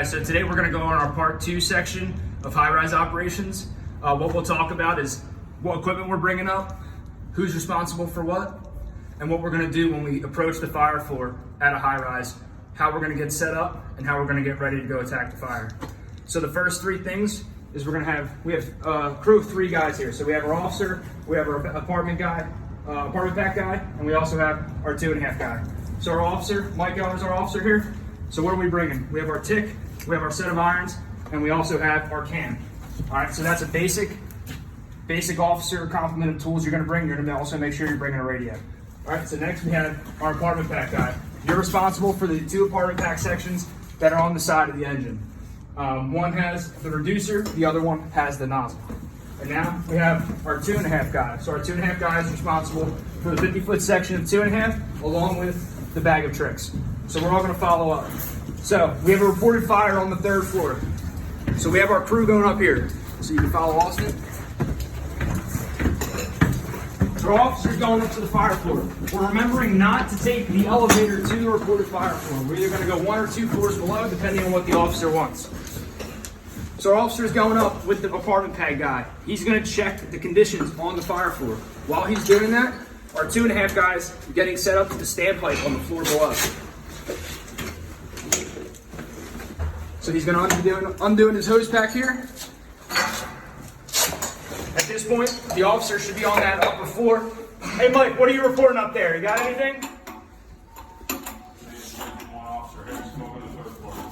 guys, so today we're going to go on our part 2 section of high-rise operations. What we'll talk about is what equipment we're bringing up, who's responsible for what, and what we're going to do when we approach the fire floor at a high-rise, how we're going to get set up, and how we're going to get ready to go attack the fire. So the first 3 things is we have a crew of 3 guys here. So we have our officer, we have our apartment pack guy, and we also have our 2.5 guy. So our officer, Mike Eller is our officer here. So what are we bringing? We have our tick, we have our set of irons, and we also have our cam. All right, so that's a basic officer complement of tools you're gonna bring. You're gonna also make sure you're bringing a radio. All right, so next we have our apartment pack guy. You're responsible for the 2 apartment pack sections that are on the side of the engine. One has the reducer, the other one has the nozzle. And now we have our 2.5 guy. So our 2.5 guy is responsible for the 50-foot section of 2.5, along with the bag of tricks. So we're all gonna follow up. So we have a reported fire on the 3rd floor. So we have our crew going up here. So you can follow Austin. So our officer's going up to the fire floor. We're remembering not to take the elevator to the reported fire floor. We're either gonna go 1 or 2 floors below, depending on what the officer wants. So our officer's going up with the apartment pad guy. He's gonna check the conditions on the fire floor. While he's doing that, our 2.5 guys are getting set up to the standpipe on the floor below. So he's gonna undoing his hose pack here. At this point, the officer should be on that upper floor. Hey Mike, what are you reporting up there? You got anything?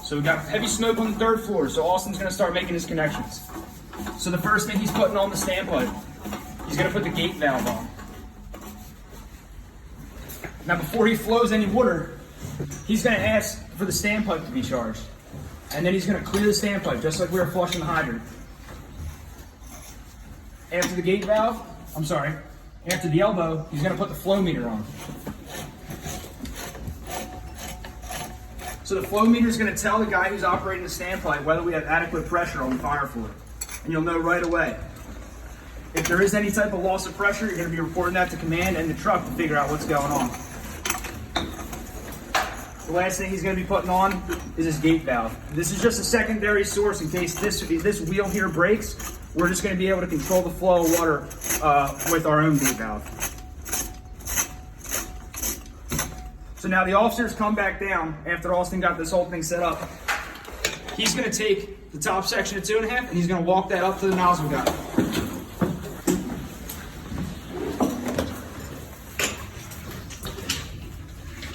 So we got heavy smoke on the 3rd floor, so Austin's gonna start making his connections. So the first thing he's putting on the standpipe, he's gonna put the gate valve on. Now before he flows any water, he's gonna ask for the standpipe to be charged. And then he's gonna clear the standpipe, just like we were flushing the hydrant. After the gate valve, after the elbow, he's gonna put the flow meter on. So the flow meter is gonna tell the guy who's operating the standpipe whether we have adequate pressure on the fire floor. And you'll know right away. If there is any type of loss of pressure, you're gonna be reporting that to command and the truck to figure out what's going on. The last thing he's going to be putting on is his gate valve. This is just a secondary source in case this wheel here breaks. We're just going to be able to control the flow of water with our own gate valve. So now the officers come back down after Austin got this whole thing set up. He's going to take the top section of 2.5 and he's going to walk that up to the nozzle guy.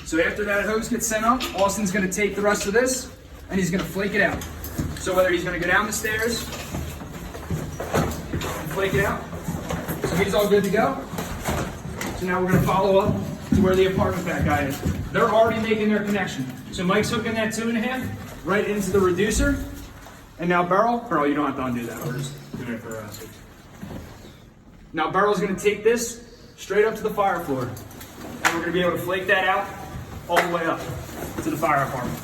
So after that hose gets sent up, Austin's gonna take the rest of this and he's gonna flake it out. So whether he's gonna go down the stairs and flake it out. So he's all good to go. So now we're gonna follow up to where the apartment pack guy is. They're already making their connection. So Mike's hooking that 2.5 right into the reducer. And now Beryl, you don't have to undo that, we're just doing it for us. Now Beryl's gonna take this straight up to the fire floor. And we're gonna be able to flake that out all the way up to the fire apartment.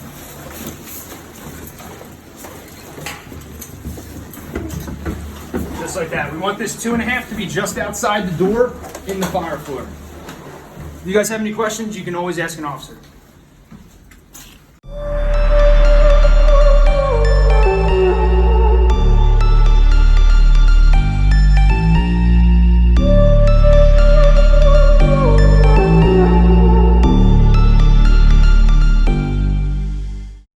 Just like that. We want this 2.5 to be just outside the door in the fire floor. If you guys have any questions, you can always ask an officer.